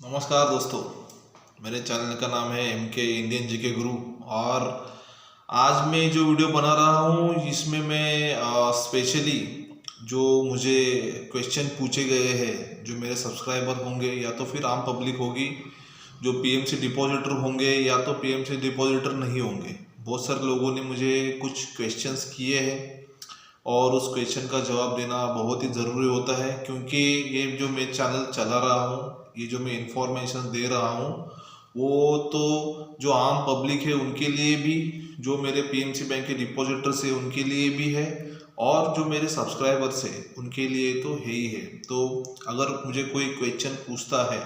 नमस्कार दोस्तों, मेरे चैनल का नाम है MK इंडियन जीके गुरु। और आज मैं जो वीडियो बना रहा हूँ इसमें मैं स्पेशली जो मुझे क्वेश्चन पूछे गए हैं, जो मेरे सब्सक्राइबर होंगे या तो फिर आम पब्लिक होगी, जो PMC डिपॉजिटर होंगे या तो PMC डिपॉजिटर नहीं होंगे, बहुत सारे लोगों ने मुझे कुछ क्वेश्चंस किए हैं और उस क्वेश्चन का जवाब देना बहुत ही ज़रूरी होता है। क्योंकि ये जो मैं चैनल चला रहा हूँ, ये जो मैं इंफॉर्मेशन दे रहा हूँ, वो तो जो आम पब्लिक है उनके लिए भी, जो मेरे PMC बैंक के डिपॉजिटर्स है उनके लिए भी है, और जो मेरे सब्सक्राइबर्स है उनके लिए तो है ही है। तो अगर मुझे कोई क्वेश्चन पूछता है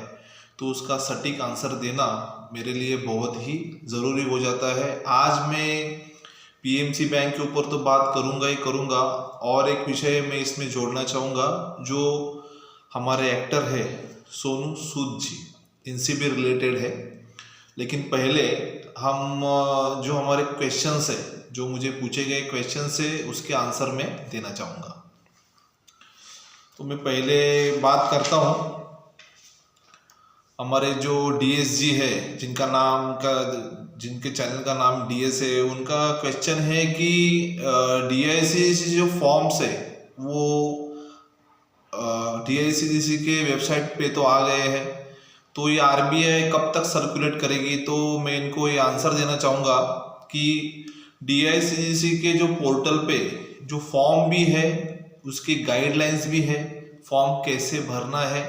तो उसका सटीक आंसर देना मेरे लिए बहुत ही ज़रूरी हो जाता है। आज मैं PMC बैंक के ऊपर तो बात करूंगा ही करूंगा, और एक विषय मैं इसमें जोड़ना चाहूँगा जो हमारे एक्टर है सोनू सूद जी, इनसे भी रिलेटेड है। लेकिन पहले हम जो हमारे क्वेश्चंस है, जो मुझे पूछे गए क्वेश्चंस है, उसके आंसर मैं देना चाहूँगा। तो मैं पहले बात करता हूँ हमारे जो DSG है, जिनके चैनल का नाम DS है, उनका क्वेश्चन है कि DICGC जो फॉर्म्स है वो DICGC के वेबसाइट पे तो आ गए हैं, तो ये RBI कब तक सर्कुलेट करेगी। तो मैं इनको ये आंसर देना चाहूँगा कि DICGC के जो पोर्टल पे जो फॉर्म भी है, उसकी गाइडलाइंस भी है, फॉर्म कैसे भरना है,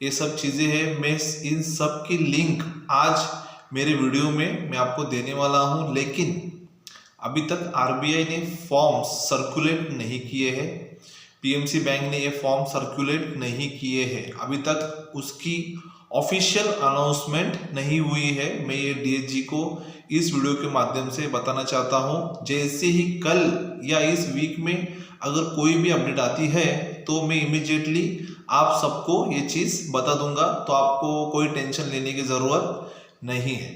ये सब चीज़ें हैं। मैं इन सब की लिंक आज मेरे वीडियो में मैं आपको देने वाला हूँ। लेकिन अभी तक RBI ने फॉर्म सर्कुलेट नहीं किए हैं, PMC बैंक ने ये फॉर्म सर्कुलेट नहीं किए हैं, अभी तक उसकी ऑफिशियल अनाउंसमेंट नहीं हुई है। मैं ये DSG को इस वीडियो के माध्यम से बताना चाहता हूँ। जैसे ही कल या इस वीक में अगर कोई भी अपडेट आती है तो मैं इमीडिएटली आप सबको ये चीज़ बता दूंगा, तो आपको कोई टेंशन लेने की ज़रूरत नहीं है।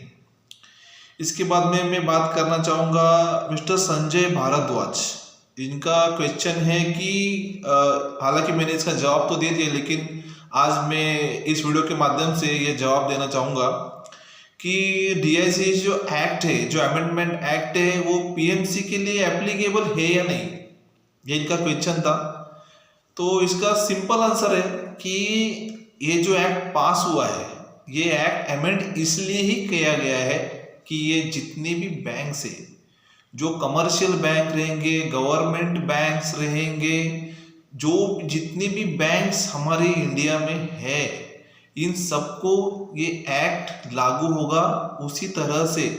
इसके बाद में मैं बात करना चाहूँगा मिस्टर संजय भारद्वाज। इनका क्वेश्चन है कि हालांकि मैंने इसका जवाब तो दे दिया, लेकिन आज मैं इस वीडियो के माध्यम से ये जवाब देना चाहूँगा कि DICGC जो एक्ट है, जो अमेंडमेंट एक्ट है, वो PMC के लिए एप्लीकेबल है या नहीं, ये इनका क्वेश्चन था। तो इसका सिंपल आंसर है कि ये जो एक्ट पास हुआ है, ये एक्ट अमेंड इसलिए ही किया गया है कि ये जितने भी बैंक है, जो कमर्शियल बैंक रहेंगे, गवर्नमेंट बैंक्स रहेंगे, जो जितने भी बैंक्स हमारे इंडिया में है, इन सबको ये एक्ट लागू होगा। उसी तरह से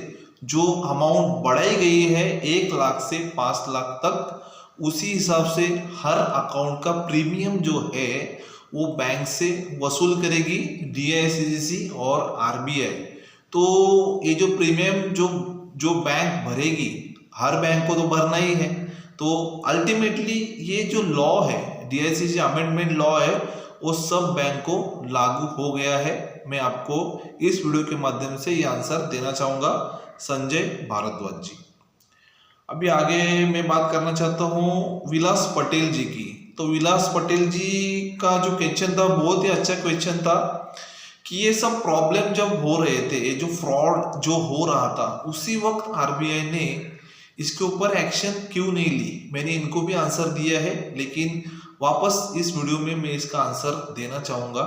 जो अमाउंट बढ़ाई गई है 1 लाख से 5 लाख तक, उसी हिसाब से हर अकाउंट का प्रीमियम जो है वो बैंक से वसूल करेगी DICGC और RBI। तो ये जो प्रीमियम जो बैंक भरेगी, हर बैंक को तो भरना ही है। तो अल्टीमेटली ये जो लॉ है, DICGC अमेंडमेंट लॉ है, वो सब बैंक को लागू हो गया है। मैं आपको इस वीडियो के माध्यम से ये आंसर देना चाहूँगा संजय भारद्वाज जी। अभी आगे मैं बात करना चाहता हूँ विलास पटेल जी की। तो विलास पटेल जी का जो क्वेश्चन था बहुत ही अच्छा क्वेश्चन था कि ये सब प्रॉब्लम जब हो रहे थे, ये जो फ्रॉड जो हो रहा था, उसी वक्त RBI ने इसके ऊपर एक्शन क्यों नहीं ली। मैंने इनको भी आंसर दिया है, लेकिन वापस इस वीडियो में मैं इसका आंसर देना चाहूँगा।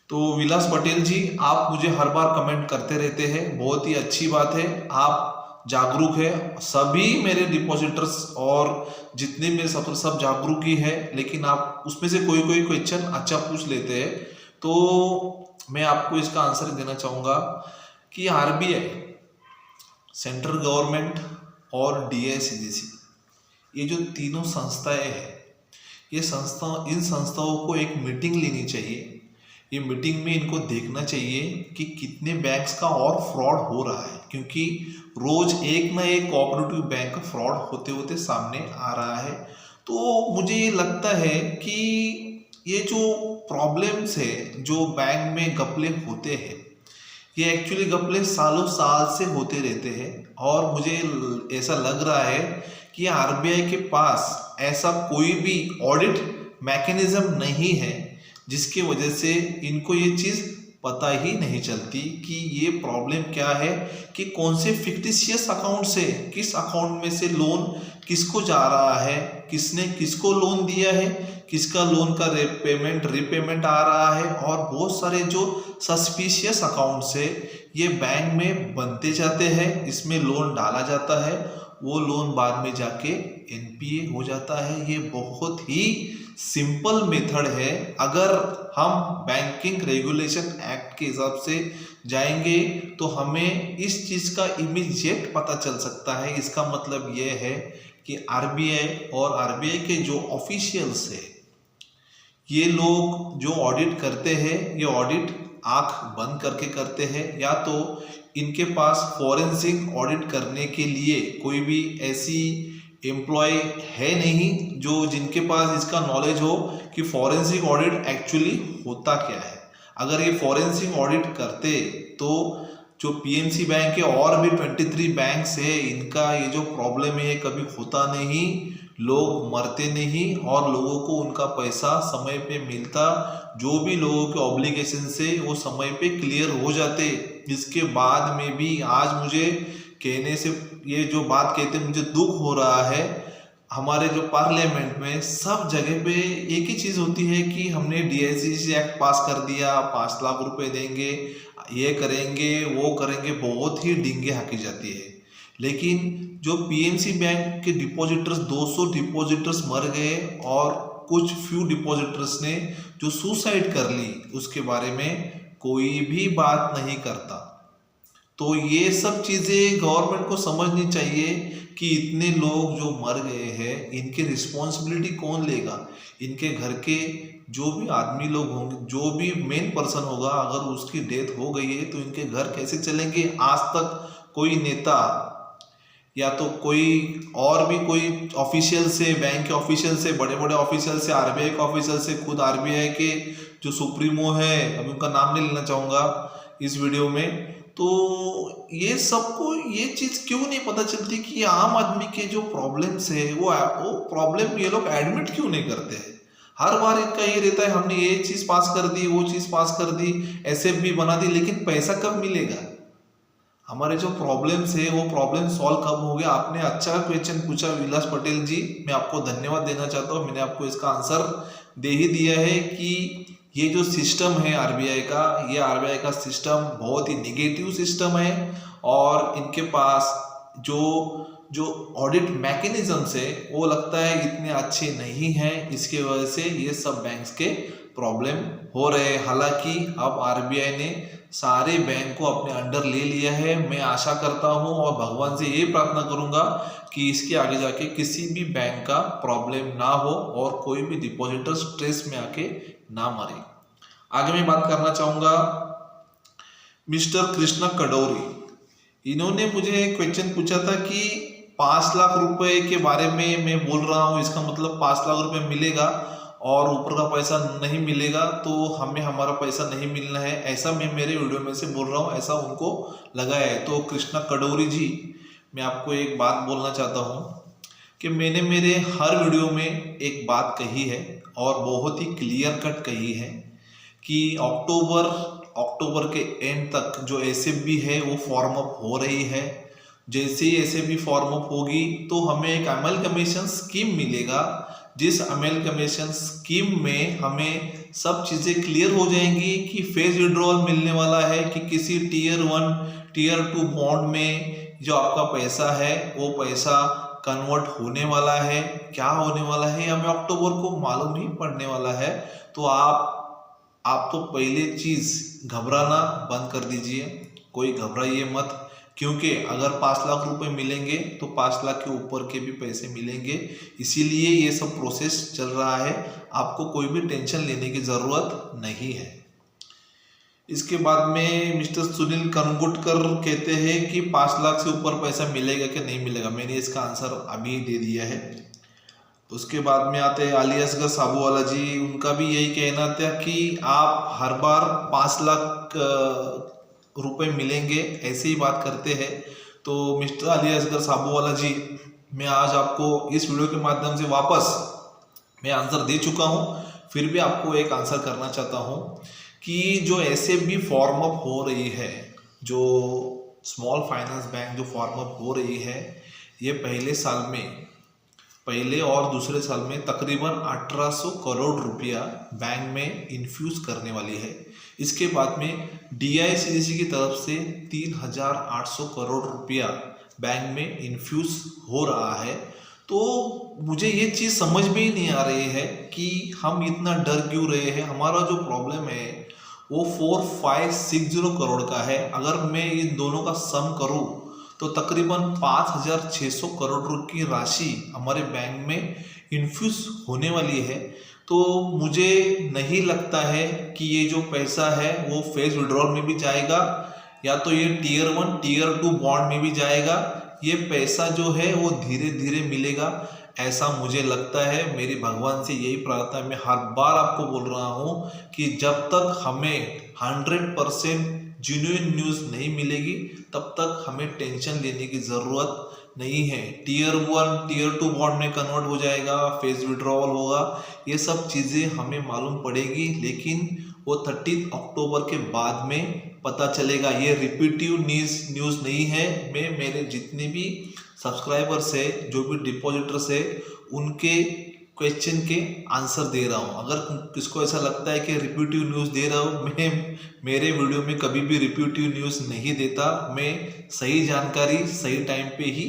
तो विलास पटेल जी, आप मुझे हर बार कमेंट करते रहते हैं, बहुत ही अच्छी बात है, आप जागरूक है। सभी मेरे डिपॉजिटर्स और जितने मेरे सब जागरूक ही है, लेकिन आप उसमें से कोई क्वेश्चन अच्छा पूछ लेते हैं, तो मैं आपको इसका आंसर देना चाहूँगा कि RBI, सेंट्रल गवर्नमेंट और DICGC, ये जो तीनों संस्थाएं हैं, इन संस्थाओं को एक मीटिंग लेनी चाहिए। ये मीटिंग में इनको देखना चाहिए कि कितने बैंक्स का और फ्रॉड हो रहा है, क्योंकि रोज एक ना एक कोऑपरेटिव बैंक का फ्रॉड होते होते सामने आ रहा है। तो मुझे ये लगता है कि ये जो प्रॉब्लम्स है, जो बैंक में घपले होते हैं, ये एक्चुअली घपले सालों साल से होते रहते हैं, और मुझे ऐसा लग रहा है कि RBI के पास ऐसा कोई भी ऑडिट मैकेनिज्म नहीं है जिसकी वजह से इनको ये चीज़ पता ही नहीं चलती कि ये प्रॉब्लम क्या है, कि कौन से फिक्टिशियस अकाउंट से किस अकाउंट में से लोन किसको जा रहा है, किसने किसको लोन दिया है, किसका लोन का रिपेमेंट आ रहा है। और बहुत सारे जो सस्पिशियस अकाउंट्स है ये बैंक में बनते जाते हैं, इसमें लोन डाला जाता है, वो लोन बाद में जाके एनपीए हो जाता है। ये बहुत ही सिंपल मेथड है। अगर हम बैंकिंग रेगुलेशन एक्ट के हिसाब से जाएंगे तो हमें इस चीज़ का इमीडिएट पता चल सकता है। इसका मतलब ये है कि आरबीआई और आरबीआई के जो ऑफिशियल्स है, ये लोग जो ऑडिट करते हैं ये ऑडिट आंख बंद करके करते हैं, या तो इनके पास फॉरेंसिक ऑडिट करने के लिए कोई भी ऐसी एम्प्लॉय है नहीं जो जिनके पास इसका नॉलेज हो कि फॉरेंसिक ऑडिट एक्चुअली होता क्या है। अगर ये फॉरेंसिक ऑडिट करते तो जो पीएनसी बैंक है और भी 23 बैंक्स है, इनका ये जो प्रॉब्लम है कभी होता नहीं, लोग मरते नहीं और लोगों को उनका पैसा समय पे मिलता, जो भी लोगों के ऑब्लिगेशन से वो समय पे क्लियर हो जाते। इसके बाद में भी आज मुझे कहने से ये जो बात कहते मुझे दुख हो रहा है, हमारे जो पार्लियामेंट में सब जगह पे एक ही चीज़ होती है कि हमने डीआईसीसी एक्ट पास कर दिया, 5 लाख रुपए देंगे, ये करेंगे वो करेंगे, बहुत ही डींगे हाकी जाती है। लेकिन जो पीएनसी बैंक के डिपॉजिटर्स 200 डिपॉजिटर्स मर गए और कुछ फ्यू डिपॉजिटर्स ने जो सुसाइड कर ली, उसके बारे में कोई भी बात नहीं करता। तो ये सब चीज़ें गवर्नमेंट को समझनी चाहिए कि इतने लोग जो मर गए हैं इनकी रिस्पॉन्सिबिलिटी कौन लेगा। इनके घर के जो भी आदमी लोग होंगे, जो भी मेन पर्सन होगा, अगर उसकी डेथ हो गई है तो इनके घर कैसे चलेंगे। आज तक कोई नेता या तो कोई और भी कोई ऑफिशियल से, बैंक के ऑफिशियल से, बड़े बड़े ऑफिशियल से, आरबीआई के ऑफिशियल से, खुद आरबीआई के जो सुप्रीमो है, अभी उनका नाम नहीं लेना चाहूँगा इस वीडियो में, तो ये सबको ये चीज़ क्यों नहीं पता चलती कि आम आदमी के जो प्रॉब्लम्स है वो प्रॉब्लम ये लोग एडमिट क्यों नहीं करते हैं। हर बार इनका ये रहता है हमने ये चीज़ पास कर दी, वो चीज़ पास कर दी, एसएफ भी बना दी, लेकिन पैसा कब मिलेगा। हमारे जो प्रॉब्लम्स है वो प्रॉब्लम सॉल्व कब हो गया। आपने अच्छा क्वेश्चन पूछा विलास पटेल जी, मैं आपको धन्यवाद देना चाहता हूँ। मैंने आपको इसका आंसर दे ही दिया है कि ये जो सिस्टम है आरबीआई का, ये आरबीआई का सिस्टम बहुत ही निगेटिव सिस्टम है और इनके पास जो ऑडिट मैकेनिज्म्स है वो लगता है इतने अच्छे नहीं हैं। इसके वजह से ये सब बैंक्स के प्रॉब्लम हो रहे हैं। हालांकि अब आरबीआई ने सारे बैंक को अपने अंडर ले लिया है। मैं आशा करता हूं और भगवान से ये प्रार्थना करूंगा कि इसके आगे जाके किसी भी बैंक का प्रॉब्लम ना हो और कोई भी डिपॉजिटर स्ट्रेस में आके ना मरे। आगे मैं बात करना चाहूंगा मिस्टर कृष्णा कड़ोरी। इन्होंने मुझे क्वेश्चन पूछा था कि 5 लाख रुपए के बारे में मैं बोल रहा हूँ, इसका मतलब 5 लाख रुपए मिलेगा और ऊपर का पैसा नहीं मिलेगा तो हमें हमारा पैसा नहीं मिलना है, ऐसा मैं मेरे वीडियो में से बोल रहा हूँ, ऐसा उनको लगा है। तो कृष्णा कड़ोरी जी, मैं आपको एक बात बोलना चाहता हूँ कि मैंने मेरे हर वीडियो में एक बात कही है और बहुत ही क्लियर कट कही है कि अक्टूबर के एंड तक जो एसएफबी है वो फॉर्म अप हो रही है। जैसे ही एसएफबी फॉर्म अप होगी तो हमें एक अमलगमेशन स्कीम मिलेगा, जिस अमलगमेशन स्कीम में हमें सब चीज़ें क्लियर हो जाएंगी कि फेज विड्रॉल मिलने वाला है कि किसी टीयर 1 टीयर 2 बॉन्ड में जो आपका पैसा है वो पैसा कन्वर्ट होने वाला है, क्या होने वाला है हमें अक्टूबर को मालूम नहीं पड़ने वाला है। तो आप तो पहले चीज़ घबराना बंद कर दीजिए, कोई घबराइए मत, क्योंकि अगर 5 लाख रुपए मिलेंगे तो 5 लाख के ऊपर के भी पैसे मिलेंगे, इसीलिए ये सब प्रोसेस चल रहा है, आपको कोई भी टेंशन लेने की ज़रूरत नहीं है। इसके बाद में मिस्टर सुनील कंगुटकर कहते हैं कि 5 लाख से ऊपर पैसा मिलेगा कि नहीं मिलेगा, मैंने इसका आंसर अभी दे दिया है। उसके बाद में आते हैं अली असगर साबूवाला जी, उनका भी यही कहना था कि आप हर बार 5 लाख रुपए मिलेंगे ऐसे ही बात करते हैं। तो मिस्टर अली असगर साबूवाला जी, मैं आज आपको इस वीडियो के माध्यम से वापस मैं आंसर दे चुका हूं, फिर भी आपको एक आंसर करना चाहता हूं कि जो एसएफबी फॉर्म अप हो रही है, जो स्मॉल फाइनेंस बैंक जो फॉर्म अप हो रही है, ये पहले और दूसरे साल में तकरीबन 1800 करोड़ रुपया बैंक में इन्फ्यूज करने वाली है। इसके बाद में डीआईसीडीसी की तरफ से 3800 करोड़ रुपया बैंक में इन्फ्यूज हो रहा है। तो मुझे ये चीज़ समझ में ही नहीं आ रही है कि हम इतना डर क्यों रहे हैं। हमारा जो प्रॉब्लम है वो 4560 करोड़ का है। अगर मैं इन दोनों का सम करूं तो तकरीबन 5600 करोड़ रुपए की राशि हमारे बैंक में इन्फ्यूज होने वाली है। तो मुझे नहीं लगता है कि ये जो पैसा है वो फेस विड्रॉल में भी जाएगा, या तो ये टीयर 1 टीयर 2 बॉन्ड में भी जाएगा। ये पैसा जो है वो धीरे धीरे मिलेगा, ऐसा मुझे लगता है। मेरी भगवान से यही प्रार्थना है। मैं हर बार आपको बोल रहा हूँ कि जब तक हमें 100% जेन्युइन न्यूज़ नहीं मिलेगी तब तक हमें टेंशन लेने की ज़रूरत नहीं है। टीयर 1 टीयर 2 बॉन्ड में कन्वर्ट हो जाएगा, फेस विड्रॉवल होगा, ये सब चीज़ें हमें मालूम पड़ेगी, लेकिन वो 30 अक्टूबर के बाद में पता चलेगा। ये रिपीटिव न्यूज़ नहीं है। मैं मेरे जितने भी सब्सक्राइबर्स है, जो भी डिपॉजिटर्स है, उनके क्वेश्चन के आंसर दे रहा हूँ। अगर किसको ऐसा लगता है कि रिपीटिव न्यूज़ दे रहा हूँ, मैं मेरे वीडियो में कभी भी रिपीटिव न्यूज़ नहीं देता। मैं सही जानकारी सही टाइम पे ही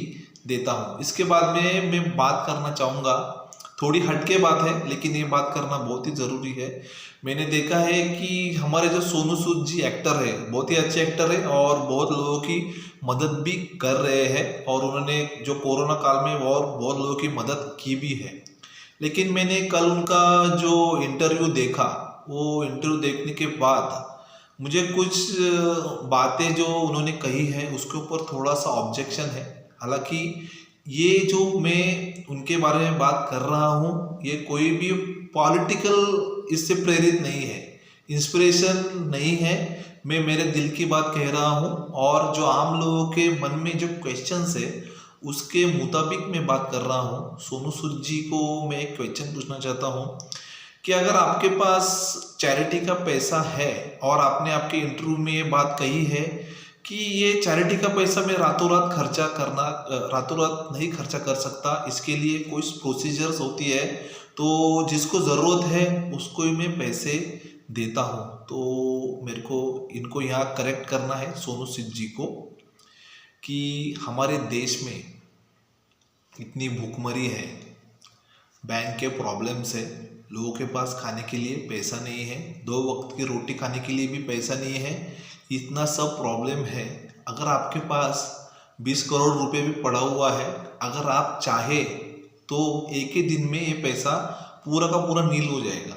देता हूँ। इसके बाद में मैं बात करना चाहूँगा, थोड़ी हटके बात है लेकिन ये बात करना बहुत ही ज़रूरी है। मैंने देखा है कि हमारे जो सोनू सूद जी एक्टर है, बहुत ही अच्छे एक्टर है और बहुत लोगों की मदद भी कर रहे हैं, और उन्होंने जो कोरोना काल में और बहुत लोगों की मदद की भी है। लेकिन मैंने कल उनका जो इंटरव्यू देखा, वो इंटरव्यू देखने के बाद मुझे कुछ बातें जो उन्होंने कही है उसके ऊपर थोड़ा सा ऑब्जेक्शन है। हालांकि ये जो मैं उनके बारे में बात कर रहा हूँ, ये कोई भी पॉलिटिकल इससे प्रेरित नहीं है, इंस्पिरेशन नहीं है। मैं मेरे दिल की बात कह रहा हूँ, और जो आम लोगों के मन में जो क्वेश्चंस है उसके मुताबिक मैं बात कर रहा हूँ। सोनू सूद जी को मैं एक क्वेश्चन पूछना चाहता हूँ कि अगर आपके पास चैरिटी का पैसा है, और आपने आपके इंटरव्यू में ये बात कही है कि ये चैरिटी का पैसा मैं रातों रात नहीं खर्चा कर सकता, इसके लिए कोई प्रोसीजर्स होती है, तो जिसको ज़रूरत है उसको ही मैं पैसे देता हूँ। तो मेरे को इनको यहाँ करेक्ट करना है, सोनू सूद जी को, कि हमारे देश में इतनी भूखमरी है, बैंक के प्रॉब्लम्स है, लोगों के पास खाने के लिए पैसा नहीं है, 2 वक्त की रोटी खाने के लिए भी पैसा नहीं है, इतना सब प्रॉब्लम है। अगर आपके पास 20 करोड़ रुपए भी पड़ा हुआ है, अगर आप चाहे तो एक ही दिन में ये पैसा पूरा का पूरा नील हो जाएगा।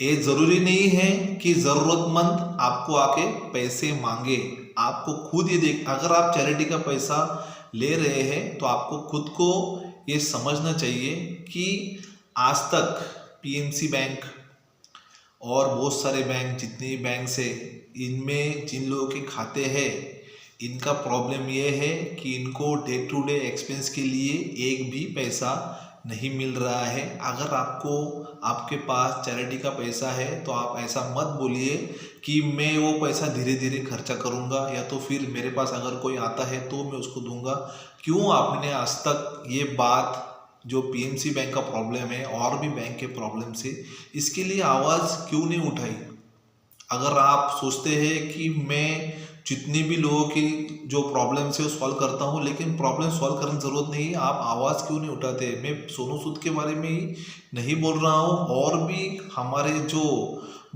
ये ज़रूरी नहीं है कि ज़रूरतमंद आपको आके पैसे मांगे। आपको खुद ये अगर आप चैरिटी का पैसा ले रहे हैं तो आपको खुद को ये समझना चाहिए कि आज तक पीएमसी बैंक और बहुत सारे बैंक, जितने भी बैंक है, इनमें जिन लोगों के खाते हैं, इनका प्रॉब्लम ये है कि इनको डे टू डे एक्सपेंस के लिए एक भी पैसा नहीं मिल रहा है। अगर आपके पास चैरिटी का पैसा है तो आप ऐसा मत बोलिए कि मैं वो पैसा धीरे धीरे खर्चा करूंगा, या तो फिर मेरे पास अगर कोई आता है तो मैं उसको दूंगा। क्यों आपने आज तक ये बात, जो पीएमसी बैंक का प्रॉब्लम है और भी बैंक के प्रॉब्लम से, इसके लिए आवाज़ क्यों नहीं उठाई? अगर आप सोचते हैं कि मैं जितनी भी लोगों की जो प्रॉब्लम्स है वो सॉल्व करता हूँ, लेकिन प्रॉब्लम सॉल्व करने की ज़रूरत नहीं है, आप आवाज़ क्यों नहीं उठाते? मैं सोनू सूद के बारे में ही नहीं बोल रहा हूँ, और भी हमारे जो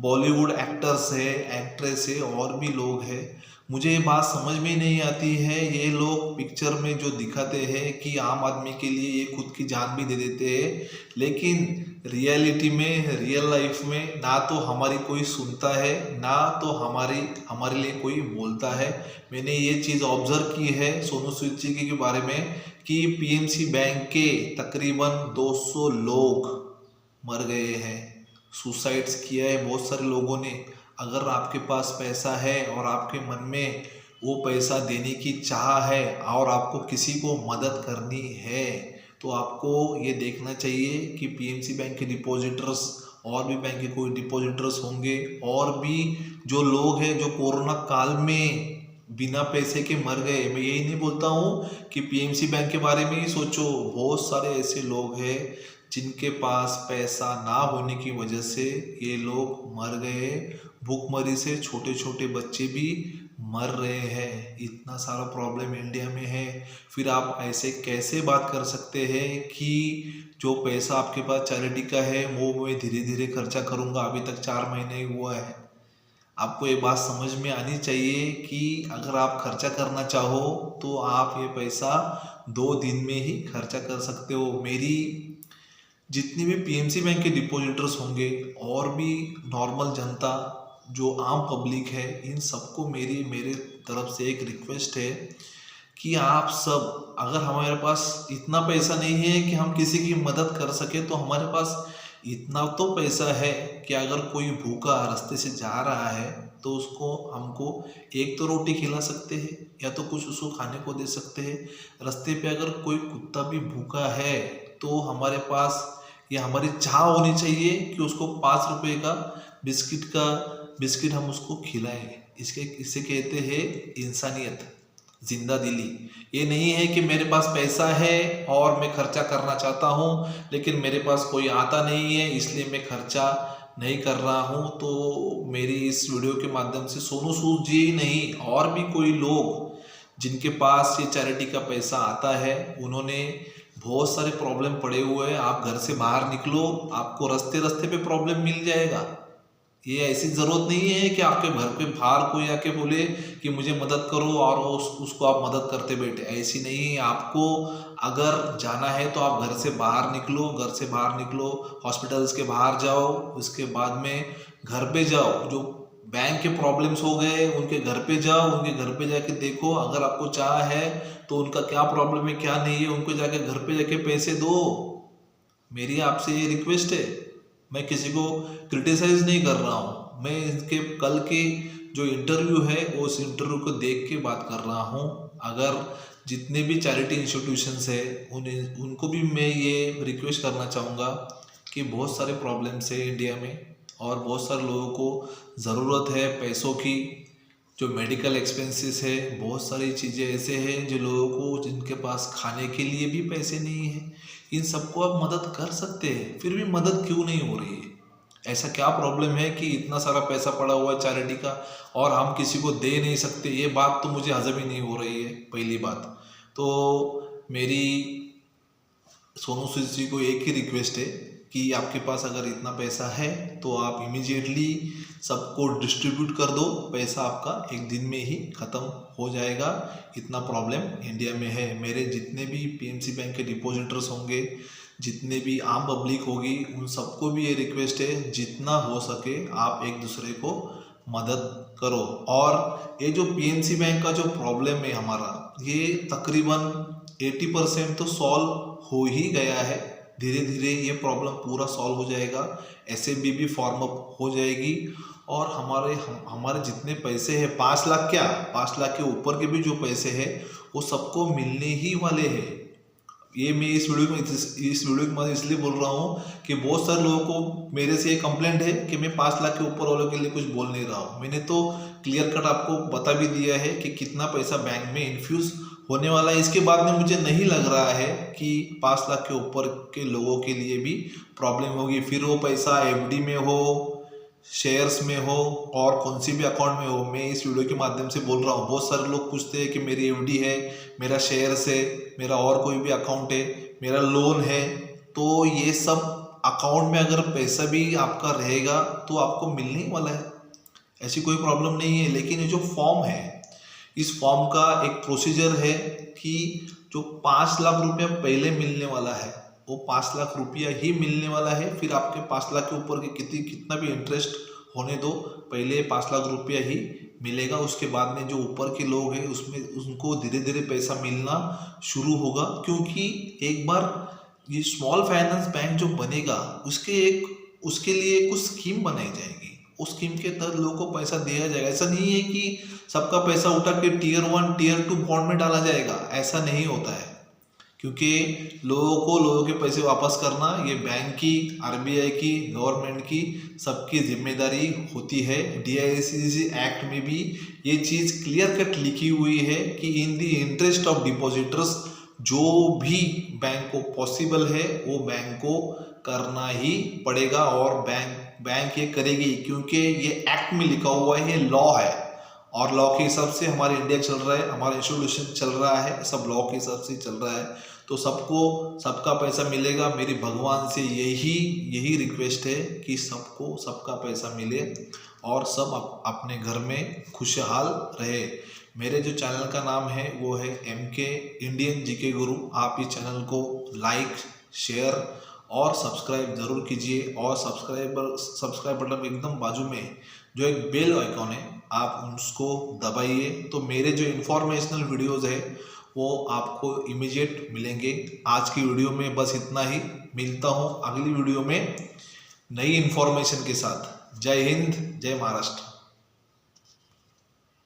बॉलीवुड एक्टर्स है, एक्ट्रेस है, और भी लोग हैं। मुझे ये बात समझ में नहीं आती है, ये लोग पिक्चर में जो दिखाते हैं कि आम आदमी के लिए ये खुद की जान भी दे देते हैं, लेकिन रियलिटी में, रियल लाइफ में ना तो हमारी कोई सुनता है, ना तो हमारे लिए कोई बोलता है। मैंने ये चीज़ ऑब्जर्व की है सोनू सूद जी के बारे में कि पीएमसी बैंक के तकरीबन 200 लोग मर गए हैं, सुसाइड्स किया है बहुत सारे लोगों ने। अगर आपके पास पैसा है और आपके मन में वो पैसा देने की चाह है और आपको किसी को मदद करनी है, तो आपको ये देखना चाहिए कि पीएमसी बैंक के डिपॉजिटर्स और भी बैंक के कोई डिपॉजिटर्स होंगे, और भी जो लोग हैं जो कोरोना काल में बिना पैसे के मर गए। मैं यही नहीं बोलता हूँ कि पीएमसी बैंक के बारे में ही सोचो, बहुत सारे ऐसे लोग हैं जिनके पास पैसा ना होने की वजह से ये लोग मर गए। भूखमरी से छोटे छोटे बच्चे भी मर रहे हैं। इतना सारा प्रॉब्लम इंडिया में है, फिर आप ऐसे कैसे बात कर सकते हैं कि जो पैसा आपके पास चैरिटी का है वो मैं धीरे धीरे खर्चा करूँगा, अभी तक 4 महीने ही हुआ है। आपको ये बात समझ में आनी चाहिए कि अगर आप खर्चा करना चाहो तो आप ये पैसा 2 दिन में ही खर्चा कर सकते हो। मेरी जितनी भी पीएमसी बैंक के डिपॉजिटर्स होंगे और भी नॉर्मल जनता जो आम पब्लिक है, इन सबको मेरे तरफ से एक रिक्वेस्ट है कि आप सब, अगर हमारे पास इतना पैसा नहीं है कि हम किसी की मदद कर सके, तो हमारे पास इतना तो पैसा है कि अगर कोई भूखा रास्ते से जा रहा है तो उसको हमको एक तो रोटी खिला सकते हैं या तो कुछ उसको खाने को दे सकते हैं। रास्ते पे अगर कोई कुत्ता भी भूखा है तो हमारे पास ये हमारी चाह होनी चाहिए कि उसको 5 रुपए का बिस्किट हम उसको खिलाएं। इसे कहते हैं इंसानियत, जिंदा दिली। ये नहीं है कि मेरे पास पैसा है और मैं खर्चा करना चाहता हूँ लेकिन मेरे पास कोई आता नहीं है इसलिए मैं खर्चा नहीं कर रहा हूँ। तो मेरी इस वीडियो के माध्यम से सोनू सूद जी नहीं, और भी कोई लोग जिनके पास ये चैरिटी का पैसा आता है, उन्होंने बहुत सारे प्रॉब्लम पड़े हुए हैं। आप घर से बाहर निकलो, आपको रास्ते रास्ते पे प्रॉब्लम मिल जाएगा। ये ऐसी ज़रूरत नहीं है कि आपके घर पे बाहर कोई आके बोले कि मुझे मदद करो और उसको आप मदद करते बैठे, ऐसी नहीं है। आपको अगर जाना है तो आप घर से बाहर निकलो, हॉस्पिटल्स के बाहर जाओ, उसके बाद में घर पे जाओ। जो बैंक के प्रॉब्लम्स हो गए उनके घर पे जाओ, उनके घर पे जाके देखो, अगर आपको चाह है तो उनका क्या प्रॉब्लम है क्या नहीं है, उनको जाके घर पे जाके पैसे दो। मेरी आपसे ये रिक्वेस्ट है। मैं किसी को क्रिटिसाइज नहीं कर रहा हूँ, मैं इनके कल के जो इंटरव्यू है उस इंटरव्यू को देख के बात कर रहा हूँ। अगर जितने भी चैरिटी इंस्टीट्यूशंस है उनको भी मैं ये रिक्वेस्ट करना चाहूँगा कि बहुत सारे प्रॉब्लम्स है इंडिया में और बहुत सारे लोगों को ज़रूरत है पैसों की। जो मेडिकल एक्सपेंसेस है, बहुत सारी चीज़ें ऐसे हैं जो लोगों को जिनके पास खाने के लिए भी पैसे नहीं है, इन सबको आप मदद कर सकते हैं। फिर भी मदद क्यों नहीं हो रही है? ऐसा क्या प्रॉब्लम है कि इतना सारा पैसा पड़ा हुआ है चैरिटी का और हम किसी को दे नहीं सकते? ये बात तो मुझे हजम ही नहीं हो रही है। पहली बात तो मेरी सोनू सूद जी को एक ही रिक्वेस्ट है कि आपके पास अगर इतना पैसा है तो आप इमीडिएटली सबको डिस्ट्रीब्यूट कर दो। पैसा आपका एक दिन में ही ख़त्म हो जाएगा। इतना प्रॉब्लम इंडिया में है। मेरे जितने भी पीएमसी बैंक के डिपॉजिटर्स होंगे, जितने भी आम पब्लिक होगी, उन सबको भी ये रिक्वेस्ट है, जितना हो सके आप एक दूसरे को मदद करो। और ये जो पीएमसी बैंक का जो प्रॉब्लम है हमारा, ये तकरीबन 80% तो सॉल्व हो ही गया है। धीरे धीरे ये प्रॉब्लम पूरा सॉल्व हो जाएगा, एसएमबी भी फॉर्म अप हो जाएगी और हमारे जितने पैसे हैं 5 लाख, क्या 5 लाख के ऊपर के भी जो पैसे हैं वो सबको मिलने ही वाले हैं। ये मैं इस वीडियो में इसलिए बोल रहा हूँ कि बहुत सारे लोगों को मेरे से ये कंप्लेंट है कि मैं 5 लाख के ऊपर वालों के लिए कुछ बोल नहीं रहा हूँ। मैंने तो क्लियर कट आपको बता भी दिया है कि कितना पैसा बैंक में इन्फ्यूज होने वाला है। इसके बाद में मुझे नहीं लग रहा है कि 5 लाख के ऊपर के लोगों के लिए भी प्रॉब्लम होगी। फिर वो पैसा एफडी में हो, शेयर्स में हो और कौन सी भी अकाउंट में हो। मैं इस वीडियो के माध्यम से बोल रहा हूँ। बहुत सारे लोग पूछते हैं कि मेरी एफडी है, मेरा शेयर्स है, मेरा और कोई भी अकाउंट है, मेरा लोन है। तो ये सब अकाउंट में अगर पैसा भी आपका रहेगा तो आपको मिलने ही वाला है, ऐसी कोई प्रॉब्लम नहीं है। लेकिन ये जो फॉर्म है, इस फॉर्म का एक प्रोसीजर है कि जो 5 लाख रुपया पहले मिलने वाला है वो 5 लाख रुपया ही मिलने वाला है। फिर आपके 5 लाख के ऊपर के कितना भी इंटरेस्ट होने दो, पहले 5 लाख रुपया ही मिलेगा। उसके बाद में जो ऊपर के लोग हैं उसमें उनको धीरे धीरे पैसा मिलना शुरू होगा। क्योंकि एक बार ये स्मॉल फाइनेंस बैंक जो बनेगा उसके लिए कुछ स्कीम बनाई जाएगी, उस स्कीम के तहत लोगों को पैसा दिया जाएगा। ऐसा नहीं है कि सबका पैसा उठा के Tier 1 Tier 2 बॉन्ड में डाला जाएगा, ऐसा नहीं होता है। क्योंकि लोगों के पैसे वापस करना ये बैंक की, आरबीआई की, गवर्नमेंट की सबकी जिम्मेदारी होती है। DICGC एक्ट में भी ये चीज़ क्लियर कट लिखी हुई है कि in the interest of depositors जो भी बैंक को पॉसिबल है वो बैंक को करना ही पड़ेगा, और बैंक ये करेगी क्योंकि ये एक्ट में लिखा हुआ है, ये लॉ है, और लॉ के हिसाब से हमारे इंडिया चल रहा है, हमारा इंस्टीट्यूशन चल रहा है, सब लॉ के हिसाब से चल रहा है। तो सबको सबका पैसा मिलेगा। मेरी भगवान से यही रिक्वेस्ट है कि सबको सबका पैसा मिले और सब अपने घर में खुशहाल रहे। मेरे जो चैनल का नाम है वो है MK इंडियन GK गुरु। आप इस चैनल को लाइक, शेयर और सब्सक्राइब ज़रूर कीजिए, और सब्सक्राइब बटन एकदम बाजू में जो एक बेल आइकॉन है आप उसको दबाइए, तो मेरे जो इन्फॉर्मेशनल वीडियोस है वो आपको इमीडिएट मिलेंगे। आज की वीडियो में बस इतना ही। मिलता हूँ अगली वीडियो में नई इन्फॉर्मेशन के साथ। जय हिंद, जय महाराष्ट्र।